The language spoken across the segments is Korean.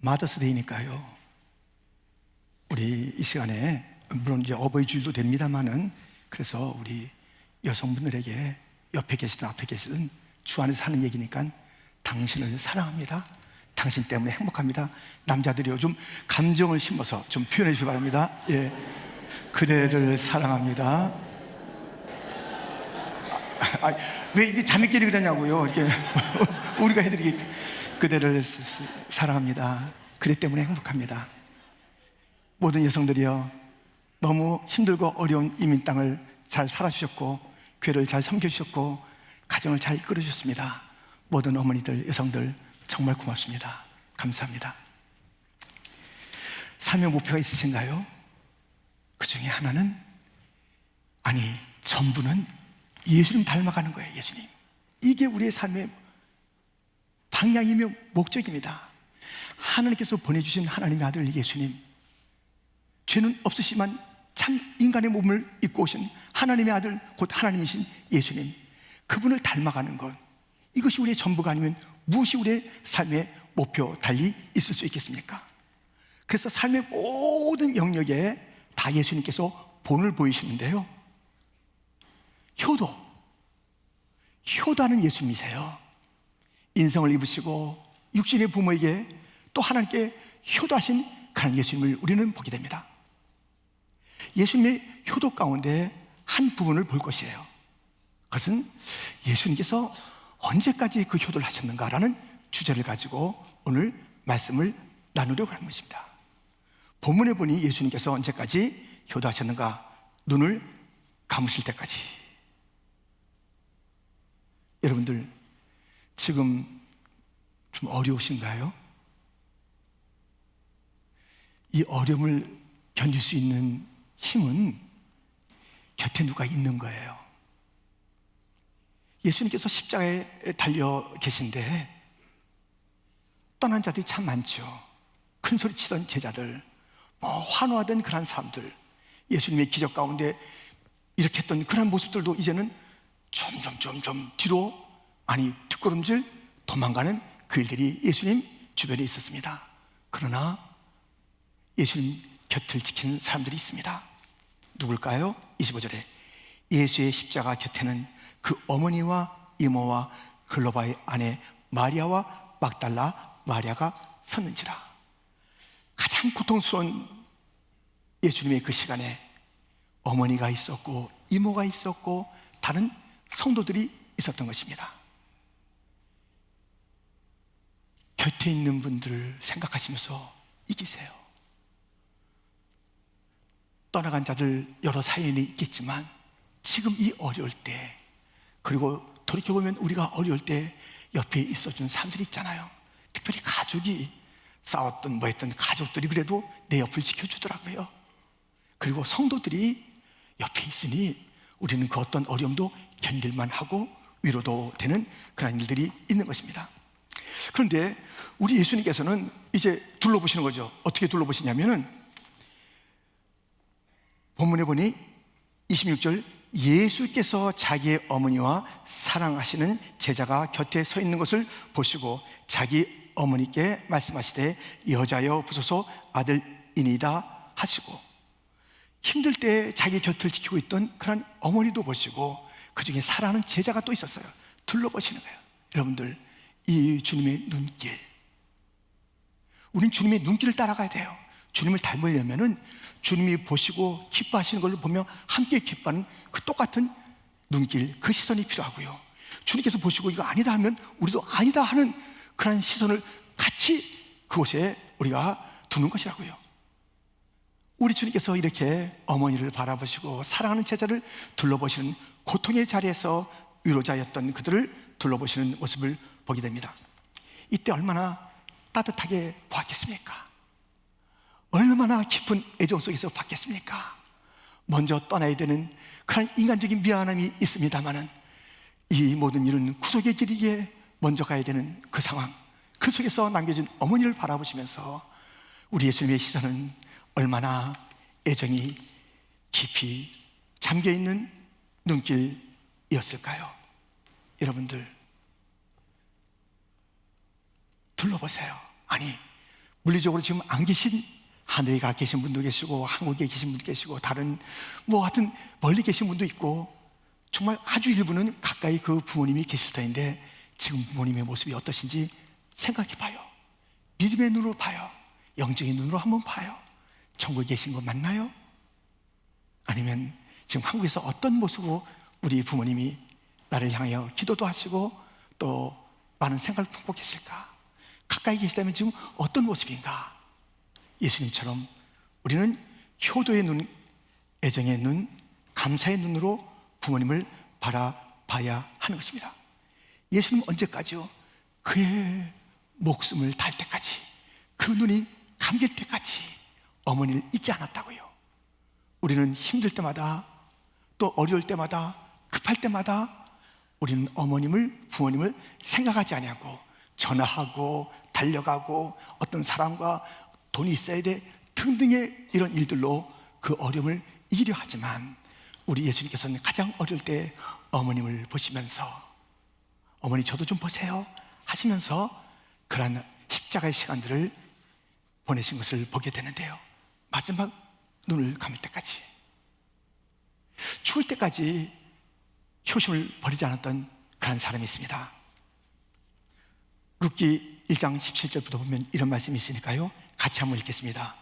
마더스데이니까요. 우리 이 시간에 물론 이제 어버이 주일도 됩니다만은 그래서 우리 여성분들에게 옆에 계시든 앞에 계시든 주 안에서 하는 얘기니까 당신을 사랑합니다. 당신 때문에 행복합니다. 남자들이 요즘 감정을 심어서 좀 표현해 주시기 바랍니다. 예, 그대를 사랑합니다. 왜 이게 자매끼리 그러냐고요. 이렇게 우리가 해드리기 그대를 사랑합니다. 그대 때문에 행복합니다. 모든 여성들이요, 너무 힘들고 어려운 이민 땅을 잘 살아주셨고 교회를 잘 섬겨주셨고 가정을 잘 이끌어주셨습니다. 모든 어머니들, 여성들 정말 고맙습니다. 감사합니다. 삶의 목표가 있으신가요? 그 중에 하나는, 아니 전부는 예수님 닮아가는 거예요. 예수님, 이게 우리의 삶의 방향이며 목적입니다. 하나님께서 보내주신 하나님의 아들 예수님, 죄는 없으시지만 참 인간의 몸을 입고 오신 하나님의 아들, 곧 하나님이신 예수님, 그분을 닮아가는 것, 이것이 우리의 전부가 아니면 무엇이 우리의 삶의 목표 달리 있을 수 있겠습니까? 그래서 삶의 모든 영역에 다 예수님께서 본을 보이시는데요, 효도하는 예수님이세요. 인성을 입으시고 육신의 부모에게 또 하나님께 효도하신 그런 예수님을 우리는 보게 됩니다. 예수님의 효도 가운데 한 부분을 볼 것이에요. 그것은 예수님께서 언제까지 그 효도를 하셨는가라는 주제를 가지고 오늘 말씀을 나누려고 하는 것입니다. 본문에 보니 예수님께서 언제까지 효도하셨는가? 눈을 감으실 때까지. 여러분들 지금 좀 어려우신가요? 이 어려움을 견딜 수 있는 힘은 곁에 누가 있는 거예요. 예수님께서 십자가에 달려 계신데 떠난 자들이 참 많죠. 큰 소리 치던 제자들, 환호하던 그런 사람들, 예수님의 기적 가운데 이렇게 했던 그런 모습들도 이제는 점점 뒤로, 아니 뒷걸음질 도망가는 그 일들이 예수님 주변에 있었습니다. 그러나 예수님 곁을 지키는 사람들이 있습니다. 누굴까요? 25절에 예수의 십자가 곁에는 그 어머니와 이모와 글로바의 아내 마리아와 막달라 마리아가 섰는지라. 가장 고통스러운 예수님의 그 시간에 어머니가 있었고 이모가 있었고 다른 성도들이 있었던 것입니다. 곁에 있는 분들을 생각하시면서 이기세요. 떠나간 자들 여러 사연이 있겠지만 지금 이 어려울 때, 그리고 돌이켜보면 우리가 어려울 때 옆에 있어준 사람들이 있잖아요. 특별히 가족이 싸웠던 뭐했던 가족들이 그래도 내 옆을 지켜주더라고요. 그리고 성도들이 옆에 있으니 우리는 그 어떤 어려움도 견딜만 하고 위로도 되는 그런 일들이 있는 것입니다. 그런데 우리 예수님께서는 이제 둘러보시는 거죠. 어떻게 둘러보시냐면은 본문에 보니 26절, 예수께서 자기의 어머니와 사랑하시는 제자가 곁에 서 있는 것을 보시고 자기 어머니께 말씀하시되 여자여 보소서 아들이니이다 하시고, 힘들 때 자기 곁을 지키고 있던 그런 어머니도 보시고 그 중에 사랑하는 제자가 또 있었어요. 둘러보시는 거예요. 여러분들, 이 주님의 눈길, 우린 주님의 눈길을 따라가야 돼요. 주님을 닮으려면은 주님이 보시고 기뻐하시는 걸 보며 함께 기뻐하는 그 똑같은 눈길, 그 시선이 필요하고요. 주님께서 보시고 이거 아니다 하면 우리도 아니다 하는 그런 시선을 같이 그곳에 우리가 두는 것이라고요. 우리 주님께서 이렇게 어머니를 바라보시고 사랑하는 제자를 둘러보시는 고통의 자리에서 위로자였던 그들을 둘러보시는 모습을 보게 됩니다. 이때 얼마나 따뜻하게 보았겠습니까? 얼마나 깊은 애정 속에서 봤겠습니까? 먼저 떠나야 되는 그런 인간적인 미안함이 있습니다마는 이 모든 일은 구속의 길이기에 먼저 가야 되는 그 상황, 그 속에서 남겨진 어머니를 바라보시면서 우리 예수님의 시선은 얼마나 애정이 깊이 잠겨있는 눈길이었을까요? 여러분들 둘러보세요. 아니 물리적으로 지금 안 계신, 하늘에 가 계신 분도 계시고 한국에 계신 분도 계시고 다른 하여튼 멀리 계신 분도 있고, 정말 아주 일부는 가까이 그 부모님이 계실 터인데 지금 부모님의 모습이 어떠신지 생각해 봐요. 믿음의 눈으로 봐요. 영적인 눈으로 한번 봐요. 천국에 계신 거 맞나요? 아니면 지금 한국에서 어떤 모습으로 우리 부모님이 나를 향하여 기도도 하시고 또 많은 생각을 품고 계실까? 가까이 계시다면 지금 어떤 모습인가? 예수님처럼 우리는 효도의 눈, 애정의 눈, 감사의 눈으로 부모님을 바라봐야 하는 것입니다. 예수님은 언제까지요? 그의 목숨을 달 때까지, 그 눈이 감길 때까지 어머니를 잊지 않았다고요. 우리는 힘들 때마다, 또 어려울 때마다, 급할 때마다 우리는 어머님을, 부모님을 생각하지 아니하고 전화하고 달려가고 어떤 사람과 돈이 있어야 돼 등등의 이런 일들로 그 어려움을 이기려 하지만, 우리 예수님께서는 가장 어려울 때 어머님을 보시면서 어머니 저도 좀 보세요 하시면서 그러한 십자가의 시간들을 보내신 것을 보게 되는데요, 마지막 눈을 감을 때까지, 죽을 때까지 효심을 버리지 않았던 그런 사람이 있습니다. 룻기 1장 17절부터 보면 이런 말씀이 있으니까요, 같이 한번 읽겠습니다.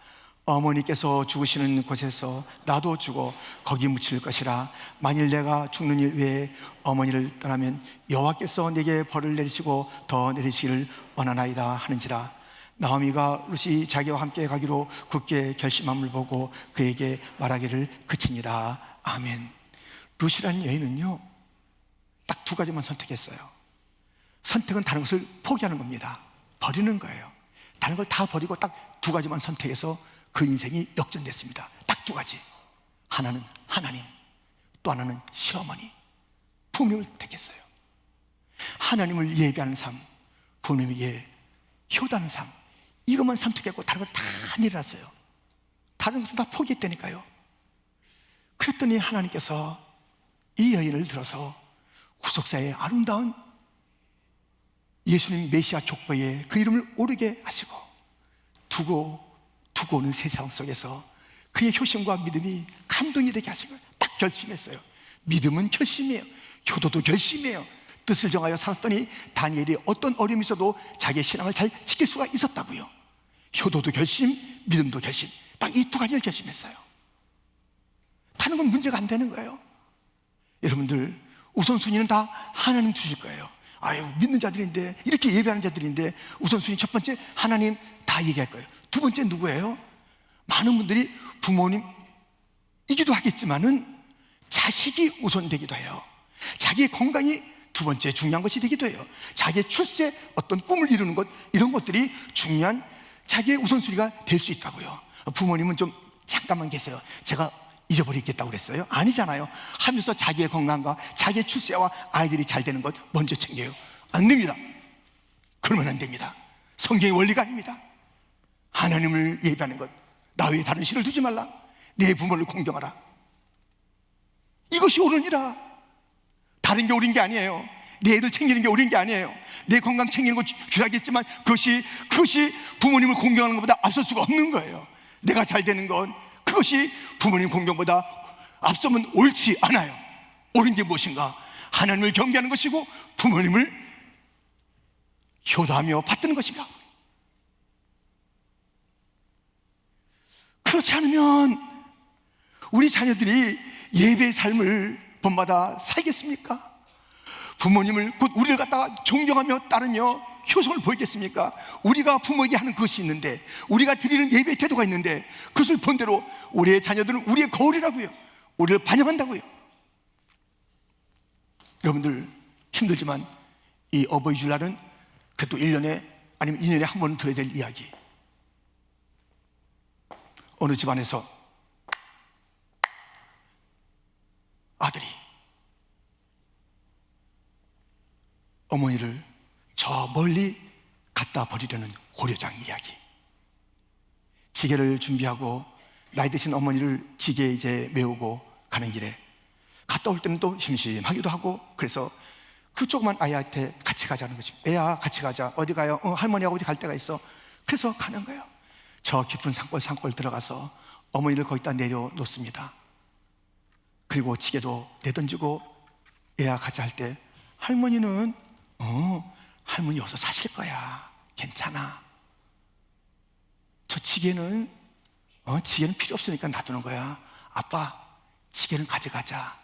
어머니께서 죽으시는 곳에서 나도 죽어 거기 묻힐 것이라. 만일 내가 죽는 일 외에 어머니를 떠나면 여호와께서 내게 벌을 내리시고 더 내리시기를 원하나이다 하는지라. 나오미가 룻이 자기와 함께 가기로 굳게 결심함을 보고 그에게 말하기를 그치니라. 아멘. 룻이라는 여인은요, 딱 두 가지만 선택했어요. 선택은 다른 것을 포기하는 겁니다. 버리는 거예요. 다른 걸 다 버리고 딱 두 가지만 선택해서 그 인생이 역전됐습니다. 딱 두 가지. 하나는 하나님, 또 하나는 시어머니, 부모님을 택했어요. 하나님을 예배하는 삶, 부모님에게 효도하는 삶, 이것만 선택했고 다른 건 다 내려놨어요. 다른 것은 다 포기했다니까요. 그랬더니 하나님께서 이 여인을 들어서 후속사의 아름다운 예수님 메시아 족보에 그 이름을 오르게 하시고 두고 오는 세상 속에서 그의 효심과 믿음이 감동이 되게 하신 거예요. 딱 결심했어요. 믿음은 결심이에요. 효도도 결심이에요. 뜻을 정하여 살았더니 다니엘이 어떤 어려움이 있어도 자기의 신앙을 잘 지킬 수가 있었다고요. 효도도 결심, 믿음도 결심, 딱 이 두 가지를 결심했어요. 다른 건 문제가 안 되는 거예요. 여러분들 우선순위는 다 하나님 주실 거예요. 아유, 믿는 자들인데, 이렇게 예배하는 자들인데 우선순위 첫 번째 하나님 다 얘기할 거예요. 두 번째 누구예요? 많은 분들이 부모님이기도 하겠지만은 자식이 우선되기도 해요. 자기의 건강이 두 번째 중요한 것이 되기도 해요. 자기의 출세, 어떤 꿈을 이루는 것, 이런 것들이 중요한 자기의 우선순위가 될 수 있다고요. 부모님은 좀 잠깐만 계세요, 제가 잊어버리겠다고 그랬어요? 아니잖아요. 하면서 자기의 건강과 자기의 출세와 아이들이 잘 되는 것 먼저 챙겨요. 안 됩니다. 그러면 안 됩니다. 성경의 원리가 아닙니다. 하나님을 예배하는 것, 나 외에 다른 신을 두지 말라, 내 부모를 공경하라, 이것이 옳으니라. 다른 게 옳은 게 아니에요. 내 애들 챙기는 게 옳은 게 아니에요. 내 건강 챙기는 거 줘야겠지만 그것이 부모님을 공경하는 것보다 앞설 수가 없는 거예요. 내가 잘 되는 건 그것이 부모님 공경보다 앞서면 옳지 않아요. 옳은 게 무엇인가? 하나님을 경배하는 것이고 부모님을 효도하며 받드는 것입니다. 그렇지 않으면 우리 자녀들이 예배의 삶을 본받아 살겠습니까? 부모님을, 곧 우리를 갖다가 존경하며 따르며 효성을 보이겠습니까? 우리가 부모에게 하는 그것이 있는데, 우리가 드리는 예배의 태도가 있는데 그것을 본대로 우리의 자녀들은 우리의 거울이라고요. 우리를 반영한다고요. 여러분들 힘들지만 이 어버이 주일날은 그래도 1년에 아니면 2년에 한 번 들어야 될 이야기. 어느 집안에서 아들이 어머니를 저 멀리 갖다 버리려는 고려장 이야기. 지게를 준비하고 나이 드신 어머니를 지게에 이제 메우고 가는 길에 갔다 올 때는 또 심심하기도 하고, 그래서 그 조그만 아이한테 같이 가자는 거지. 애야 같이 가자. 어디 가요? 할머니하고 어디 갈 데가 있어. 그래서 가는 거예요. 저 깊은 산골 들어가서 어머니를 거기다 내려놓습니다. 그리고 지게도 내던지고 애야 가자 할 때 할머니는 할머니 어서 사실 거야, 괜찮아, 저 지게는 필요 없으니까 놔두는 거야. 아빠, 지게는 가져가자.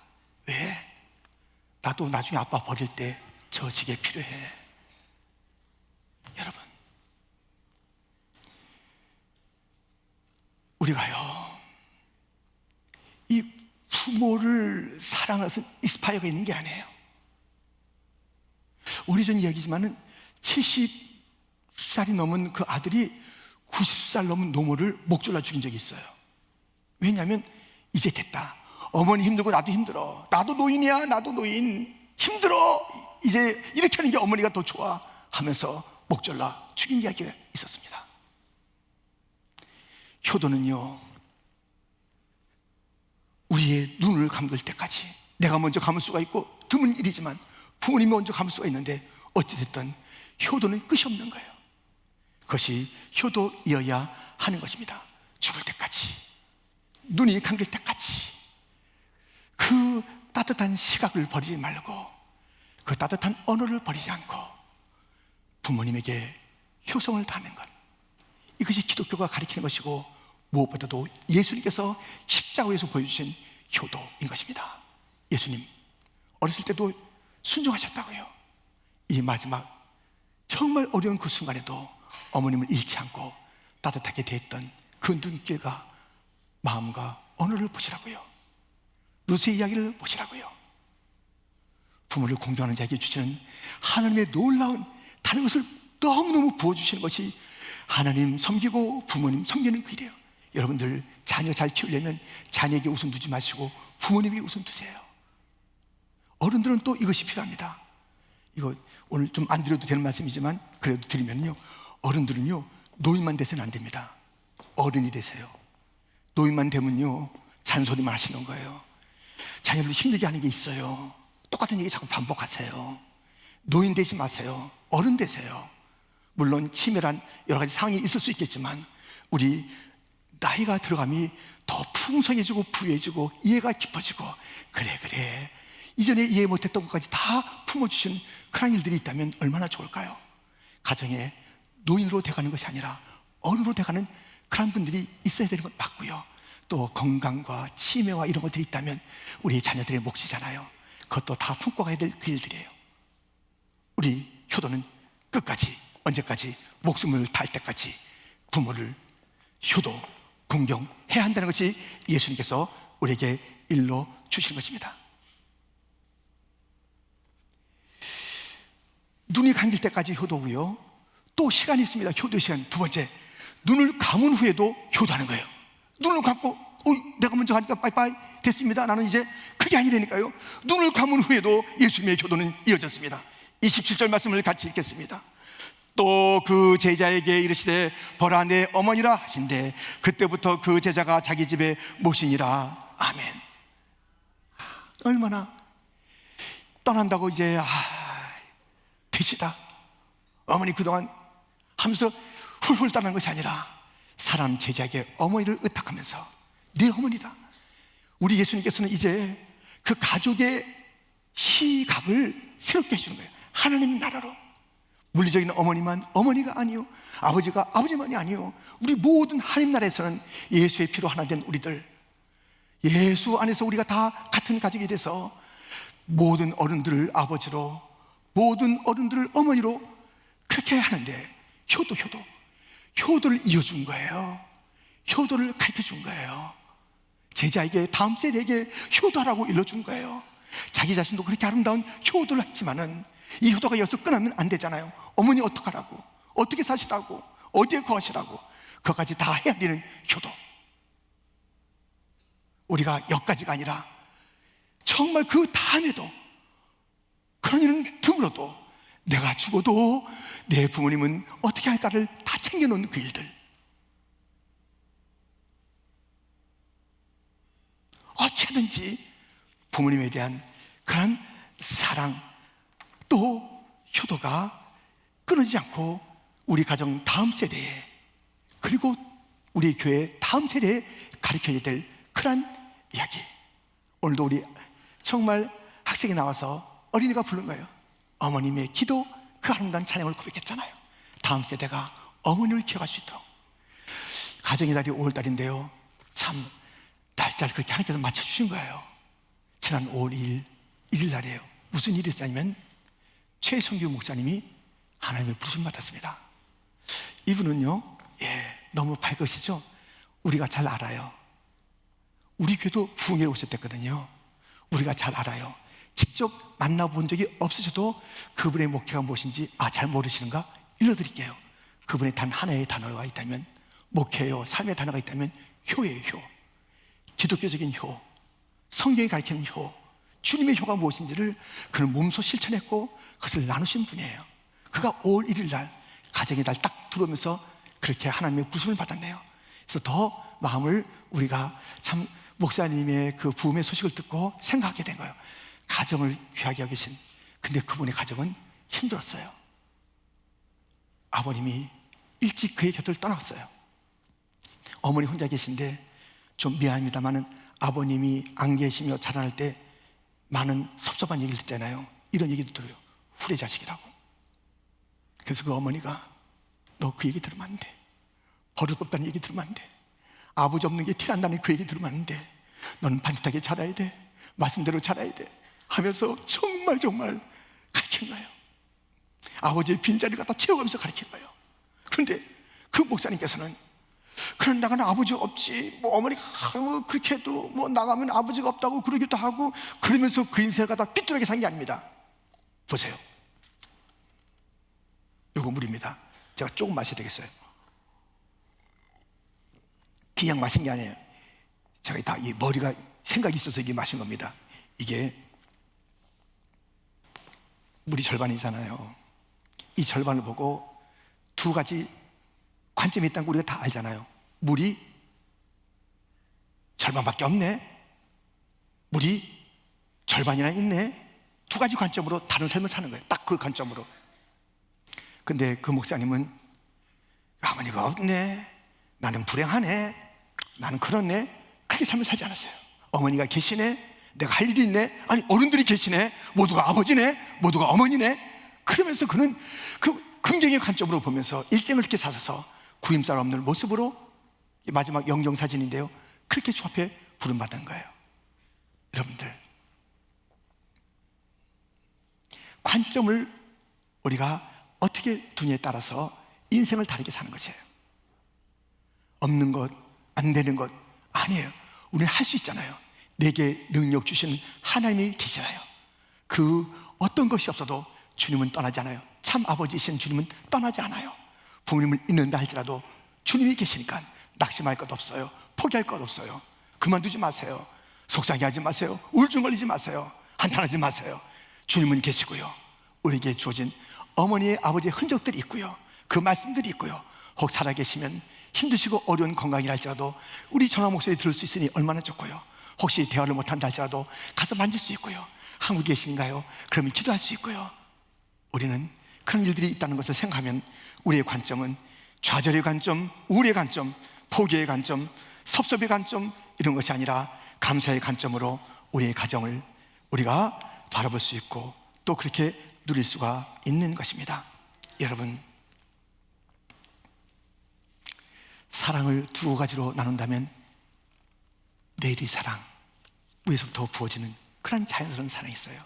왜? 나도 나중에 아빠 버릴 때 저 지게 필요해. 여러분, 우리가요, 이 부모를 사랑하는 익스파이어가 있는 게 아니에요. 오래전 이야기지만은 70살이 넘은 그 아들이 90살 넘은 노모를 목졸라 죽인 적이 있어요. 왜냐하면 이제 됐다, 어머니 힘들고 나도 힘들어, 나도 노인이야, 나도 노인, 힘들어, 이제 이렇게 하는 게 어머니가 더 좋아 하면서 목졸라 죽인 이야기가 있었습니다. 효도는요, 우리의 눈을 감을 때까지, 내가 먼저 감을 수가 있고 드문 일이지만 부모님이 먼저 감을 수가 있는데, 어찌됐든 효도는 끝이 없는 거예요. 그것이 효도이어야 하는 것입니다. 죽을 때까지, 눈이 감길 때까지 그 따뜻한 시각을 버리지 말고, 그 따뜻한 언어를 버리지 않고 부모님에게 효성을 다하는 것, 이것이 기독교가 가리키는 것이고, 무엇보다도 예수님께서 십자가에서 보여주신 효도인 것입니다. 예수님 어렸을 때도 순종하셨다고요. 이 마지막 정말 어려운 그 순간에도 어머님을 잃지 않고 따뜻하게 대했던 그 눈길과 마음과 언어를 보시라고요. 루스의 이야기를 보시라고요. 부모를 공경하는 자에게 주시는 하나님의 놀라운 다른 것을 너무너무 부어주시는 것이 하나님 섬기고 부모님 섬기는 그 일이에요. 여러분들 자녀 잘 키우려면 자녀에게 우선 두지 마시고 부모님에게 우선 두세요. 어른들은 또 이것이 필요합니다. 이거 오늘 좀 안 드려도 되는 말씀이지만 그래도 드리면요, 어른들은요 노인만 돼서는 안 됩니다. 어른이 되세요. 노인만 되면요 잔소리만 하시는 거예요. 자녀들 힘들게 하는 게 있어요. 똑같은 얘기 자꾸 반복하세요. 노인 되지 마세요. 어른 되세요. 물론 치밀한 여러 가지 상황이 있을 수 있겠지만 우리 나이가 들어감이 더 풍성해지고 부유해지고 이해가 깊어지고, 그래 이전에 이해 못했던 것까지 다 품어주시는 그런 일들이 있다면 얼마나 좋을까요? 가정에 노인으로 돼가는 것이 아니라 어른으로 돼가는 그런 분들이 있어야 되는 건 맞고요. 또 건강과 치매와 이런 것들이 있다면 우리 자녀들의 몫이잖아요. 그것도 다 품고 가야 될 그 일들이에요. 우리 효도는 끝까지, 언제까지? 목숨을 다할 때까지 부모를 효도, 공경해야 한다는 것이 예수님께서 우리에게 일러 주시는 것입니다. 눈이 감길 때까지 효도고요, 또 시간이 있습니다. 효도의 시간. 두 번째, 눈을 감은 후에도 효도하는 거예요. 눈을 감고 내가 먼저 가니까 빠이빠이 됐습니다, 나는 이제, 그게 아니라니까요. 눈을 감은 후에도 예수님의 효도는 이어졌습니다. 27절 말씀을 같이 읽겠습니다. 또 그 제자에게 이르시되 보라 내 어머니라 하신대 그때부터 그 제자가 자기 집에 모시니라. 아멘. 얼마나 떠난다고 이제 드시다 어머니 그동안 하면서 훌훌 떠난 것이 아니라 사람 제자에게 어머니를 의탁하면서 내 어머니다. 우리 예수님께서는 이제 그 가족의 시각을 새롭게 해주는 거예요. 하나님 나라로. 물리적인 어머니만 어머니가 아니요, 아버지가 아버지만이 아니요, 우리 모든 하나님 나라에서는 예수의 피로 하나 된 우리들, 예수 안에서 우리가 다 같은 가족이 돼서 모든 어른들을 아버지로, 모든 어른들을 어머니로 그렇게 하는데, 효도를 이어준 거예요. 효도를 가르쳐 준 거예요. 제자에게, 다음 세대에게 효도하라고 일러준 거예요. 자기 자신도 그렇게 아름다운 효도를 했지만은 이 효도가 여기서 끝나면 안 되잖아요. 어머니 어떡하라고, 어떻게 사시라고, 어디에 거하시라고, 그것까지 다 헤아리는 효도. 우리가 여기까지가 아니라 정말 그 다음에도, 그런 일은 드물어도 내가 죽어도 내 부모님은 어떻게 할까를 다 챙겨놓는 그 일들, 어찌든지 부모님에 대한 그런 사랑, 또 효도가 끊어지지 않고 우리 가정 다음 세대에, 그리고 우리 교회 다음 세대에 가르쳐야 될 그런 이야기. 오늘도 우리 정말 학생이 나와서 어린이가 부른 거예요. 어머님의 기도, 그 아름다운 찬양을 고백했잖아요. 다음 세대가 어머니를 기억할 수 있도록. 가정의 달이 5월달인데요, 참 날짜를 그렇게 하나님께서 맞춰주신 거예요. 지난 5월 2일, 1일 날이에요. 무슨 일이 있었냐면 최성규 목사님이 하나님의 부르심 받았습니다. 이분은요, 너무 밝으시죠? 우리가 잘 알아요. 우리 교회도 부흥회에 오셨댔거든요. 우리가 잘 알아요. 직접 만나본 적이 없으셔도 그분의 목회가 무엇인지 잘 모르시는가? 일러드릴게요. 그분의 단 하나의 단어가 있다면, 목회요, 삶의 단어가 있다면 효예요. 효. 기독교적인 효, 성경이 가르치는 효, 주님의 효가 무엇인지를 그는 몸소 실천했고 그것을 나누신 분이에요. 그가 5월 1일 날 가정의 달 딱 들어오면서 그렇게 하나님의 부심을 받았네요. 그래서 더 마음을 우리가 참 목사님의 그 부음의 소식을 듣고 생각하게 된 거예요. 가정을 귀하게 여기신, 근데 그분의 가정은 힘들었어요. 아버님이 일찍 그의 곁을 떠났어요. 어머니 혼자 계신데 좀 미안합니다만은 아버님이 안 계시며 자라날 때 많은 섭섭한 얘기를 듣잖아요. 이런 얘기도 들어요. 후레자식이라고. 그래서 그 어머니가 너 그 얘기 들으면 안 돼. 버릇없다는 얘기 들으면 안 돼. 아버지 없는 게 티난다는 그 얘기 들으면 안 돼. 너는 반듯하게 자라야 돼. 말씀대로 자라야 돼 하면서 정말 가르친 거예요. 아버지의 빈자리를 갖다 채워가면서 가르친 거예요. 그런데 그 목사님께서는 그런 나가는 아버지가 없지, 뭐 어머니가 그렇게 해도 뭐 나가면 아버지가 없다고 그러기도 하고, 그러면서 그 인생을 갖다 삐뚤하게 산 게 아닙니다. 보세요. 요거 물입니다. 제가 조금 마셔야 되겠어요. 그냥 마신 게 아니에요. 제가 다 이 머리가 생각이 있어서 이게 마신 겁니다. 이게 물이 절반이잖아요. 이 절반을 보고 두 가지 관점이 있다는 거 우리가 다 알잖아요. 물이 절반밖에 없네, 물이 절반이나 있네. 두 가지 관점으로 다른 삶을 사는 거예요. 딱 그 관점으로. 근데 그 목사님은 아버지가 없네, 나는 불행하네, 나는 그렇네, 그렇게 삶을 살지 않았어요. 어머니가 계시네, 내가 할 일이 있네, 아니 어른들이 계시네, 모두가 아버지네, 모두가 어머니네. 그러면서 그는 그 긍정의 관점으로 보면서 일생을 이렇게 사셔서 구임살 없는 모습으로, 마지막 영정사진인데요, 그렇게 주 앞에 부름받은 거예요. 여러분들, 관점을 우리가 어떻게 두냐에 따라서 인생을 다르게 사는 것이에요. 없는 것, 안 되는 것 아니에요. 우리는 할 수 있잖아요. 내게 능력 주시는 하나님이 계시나요? 그 어떤 것이 없어도 주님은 떠나지 않아요. 참 아버지이신 주님은 떠나지 않아요. 부모님을 잃는다 할지라도 주님이 계시니까 낙심할 것 없어요. 포기할 것 없어요. 그만두지 마세요. 속상해하지 마세요. 우울증걸리지 마세요. 한탄하지 마세요. 주님은 계시고요, 우리에게 주어진 어머니의 아버지의 흔적들이 있고요, 그 말씀들이 있고요. 혹 살아계시면 힘드시고 어려운 건강이라 할지라도 우리 전화 목소리 들을 수 있으니 얼마나 좋고요. 혹시 대화를 못한다 할지라도 가서 만질 수 있고요. 한국에 계신가요? 그러면 기도할 수 있고요. 우리는 그런 일들이 있다는 것을 생각하면 우리의 관점은 좌절의 관점, 우울의 관점, 포기의 관점, 섭섭의 관점, 이런 것이 아니라 감사의 관점으로 우리의 가정을 우리가 바라볼 수 있고 또 그렇게 누릴 수가 있는 것입니다. 여러분, 사랑을 두 가지로 나눈다면 내리 사랑, 위에서부터 부어지는 그런 자연스러운 사랑이 있어요.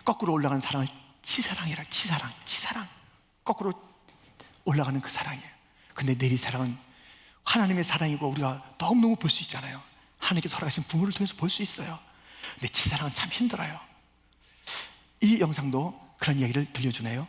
거꾸로 올라가는 사랑을 치사랑이라, 치사랑, 거꾸로 올라가는 그 사랑이에요. 근데 내리 사랑은 하나님의 사랑이고 우리가 너무너무 볼 수 있잖아요. 하나님께서 허락하신 부모를 통해서 볼 수 있어요. 근데 치사랑은 참 힘들어요. 이 영상도 그런 이야기를 들려주네요.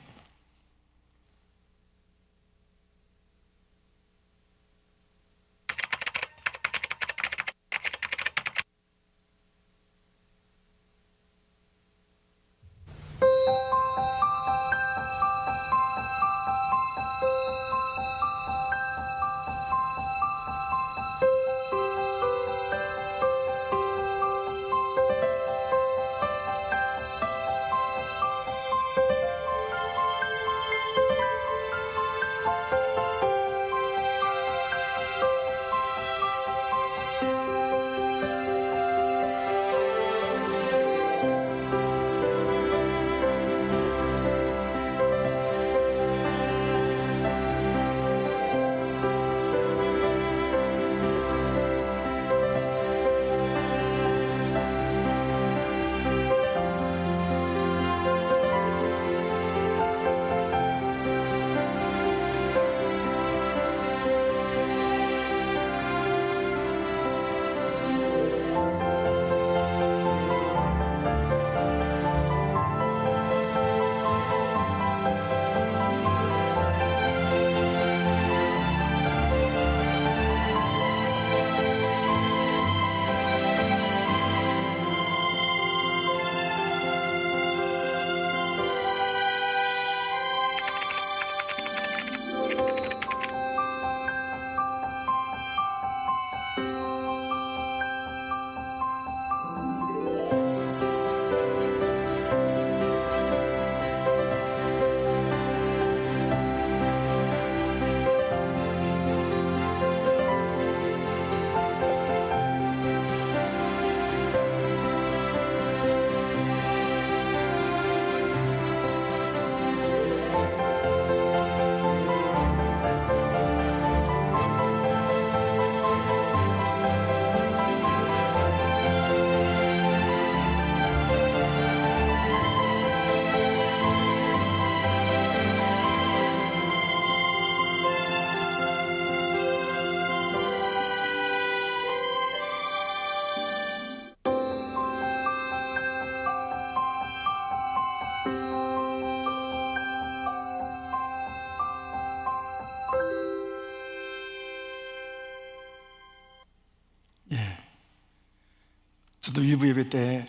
저도 일부 예배 때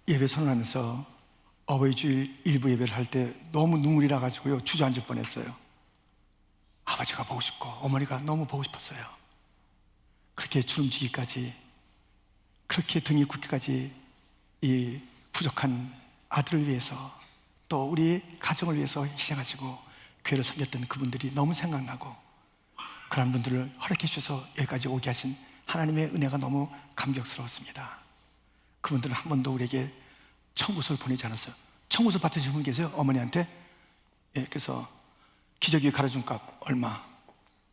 예배 선언하면서 어버이 주일 일부 예배를 할 때 너무 눈물이 나가지고요 주저앉을 뻔했어요. 아버지가 보고 싶고 어머니가 너무 보고 싶었어요. 그렇게 주름지기까지, 그렇게 등이 굳기까지 이 부족한 아들을 위해서, 또 우리 가정을 위해서 희생하시고 교회를 섬겼던 그분들이 너무 생각나고, 그런 분들을 허락해 주셔서 여기까지 오게 하신 하나님의 은혜가 너무 감격스러웠습니다. 그분들은 한 번도 우리에게 청구서를 보내지 않았어요. 청구서 받으신 분 계세요? 어머니한테? 예, 그래서 기저귀 갈아준 값 얼마,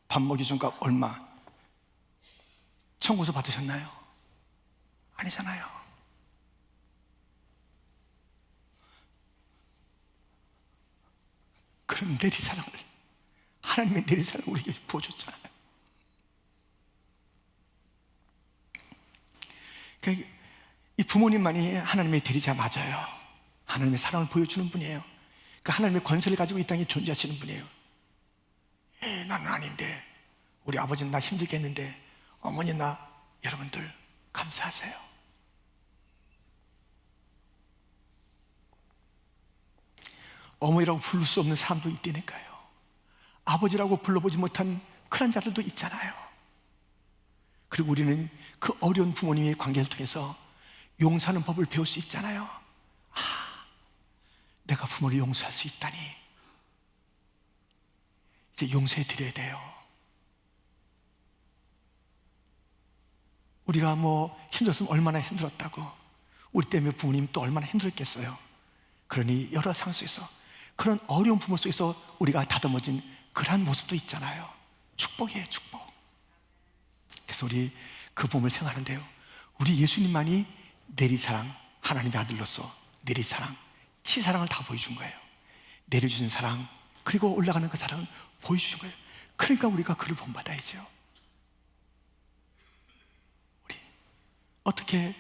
밥 먹여준 값 얼마, 청구서 받으셨나요? 아니잖아요. 그런 내리사랑을, 하나님의 내리사랑을 우리에게 부어줬잖아요. 그러니까 이 부모님만이 하나님의 대리자 맞아요. 하나님의 사랑을 보여주는 분이에요. 그러니까 하나님의 권세를 가지고 이 땅에 존재하시는 분이에요. 나는 아닌데, 우리 아버지는 나 힘들게 했는데, 어머니 나, 여러분들 감사하세요. 어머니라고 부를 수 없는 사람도 있다니까요. 아버지라고 불러보지 못한 그런 자들도 있잖아요. 그리고 우리는 그 어려운 부모님의 관계를 통해서 용서하는 법을 배울 수 있잖아요. 내가 부모를 용서할 수 있다니, 이제 용서해 드려야 돼요. 우리가 뭐 힘들었으면 얼마나 힘들었다고, 우리 때문에 부모님 또 얼마나 힘들었겠어요. 그러니 여러 상황 속에서, 그런 어려운 부모 속에서 우리가 다듬어진 그러한 모습도 있잖아요. 축복이에요, 축복. 그래서 우리 그 부모를 생각하는데요, 우리 예수님만이 내리사랑, 하나님의 아들로서 내리사랑, 치사랑을 다 보여준 거예요. 내려주는 사랑, 그리고 올라가는 그 사랑을 보여주신 거예요. 그러니까 우리가 그를 본받아야죠. 우리 어떻게,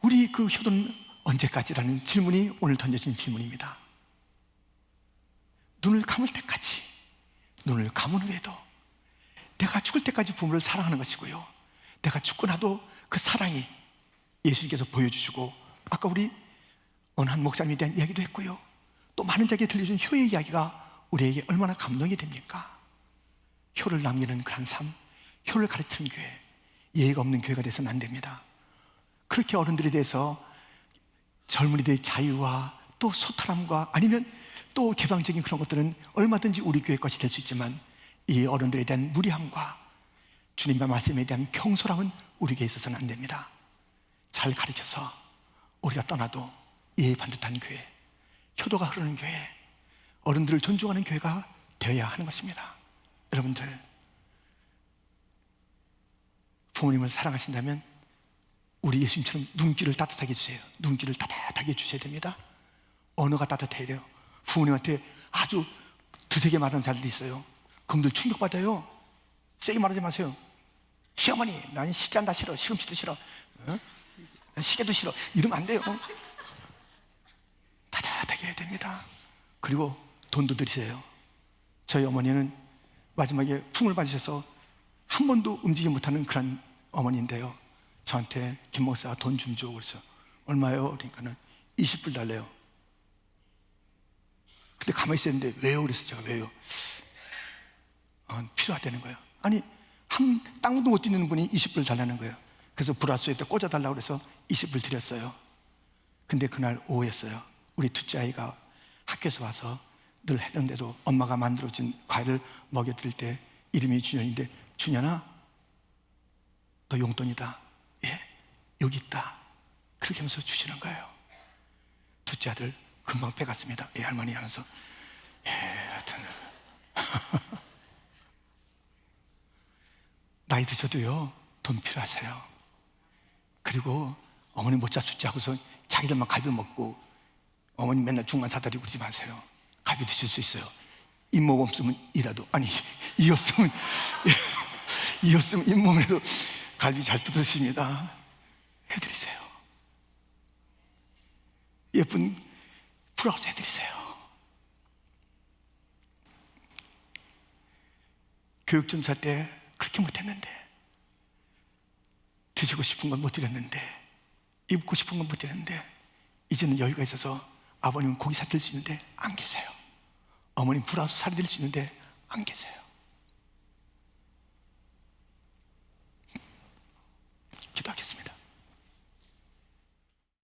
우리 그 효도는 언제까지라는 질문이 오늘 던져진 질문입니다. 눈을 감을 때까지, 눈을 감은 후에도 내가 죽을 때까지 부모를 사랑하는 것이고요, 내가 죽고 나도 그 사랑이 예수님께서 보여주시고, 아까 우리 어느 한 목사님에 대한 이야기도 했고요, 또 많은 자에게 들려준 효의 이야기가 우리에게 얼마나 감동이 됩니까? 효를 남기는 그런 삶, 효를 가르치는 교회, 예의가 없는 교회가 돼서는 안 됩니다. 그렇게 어른들에 대해서 젊은이들의 자유와 또 소탈함과, 아니면 또 개방적인 그런 것들은 얼마든지 우리 교회 것이 될 수 있지만, 이 어른들에 대한 무리함과 주님의 말씀에 대한 경솔함은 우리 교회에 있어서는 안 됩니다. 잘 가르쳐서 우리가 떠나도 예의 반듯한 교회, 효도가 흐르는 교회, 어른들을 존중하는 교회가 되어야 하는 것입니다. 여러분들, 부모님을 사랑하신다면 우리 예수님처럼 눈길을 따뜻하게 해주세요. 눈길을 따뜻하게 해주셔야 됩니다. 언어가 따뜻해야 돼요. 부모님한테 아주 드세게 말하는 자들도 있어요. 그분들 충격받아요. 세게 말하지 마세요. 시어머니, 난 시잔다 싫어, 시금치도 싫어, 시계도 싫어, 이러면 안 돼요. 따뜻하게 해야 됩니다. 그리고 돈도 드리세요. 저희 어머니는 마지막에 풍을 받으셔서 한 번도 움직이지 못하는 그런 어머니인데요, 저한테 김 목사가 돈 좀 줘. 그래서 얼마요? 그러니까는 20불 달래요. 근데 가만히 있었는데 왜요? 그래서 제가 왜요? 필요하다는 거예요. 아니, 한 땅도 못 뛰는 분이 20불 달라는 거예요. 그래서 불화수에 꽂아달라고 그래서 20불 드렸어요. 근데 그날 오후였어요. 우리 둘째 아이가 학교에서 와서 늘 했는데도 엄마가 만들어준 과일을 먹여드릴 때 이름이 준현인데, 준현아, 너 용돈이다. 예, 여기 있다. 그렇게 하면서 주시는 거예요. 둘째 아들 금방 빼갔습니다. 예, 할머니 하면서. 하여튼 나이 드셔도요, 돈 필요하세요. 그리고 어머니 못 잡숫지 하고서 자기들만 갈비 먹고 어머니 맨날 죽만 사다리고 그러지 마세요. 갈비 드실 수 있어요. 잇몸 없으면 이라도, 아니 이었으면 이었으면 잇몸이라도 갈비 잘 뜯으십니다. 해드리세요. 예쁜 브라우스 해드리세요. 교육전사 때 그렇게 못했는데 드시고 싶은 건 못 드렸는데, 입고 싶은 건 못 드렸는데, 이제는 여유가 있어서 아버님은 고기 사드릴 수 있는데 안 계세요. 어머님 불화서 사드릴 수 있는데 안 계세요.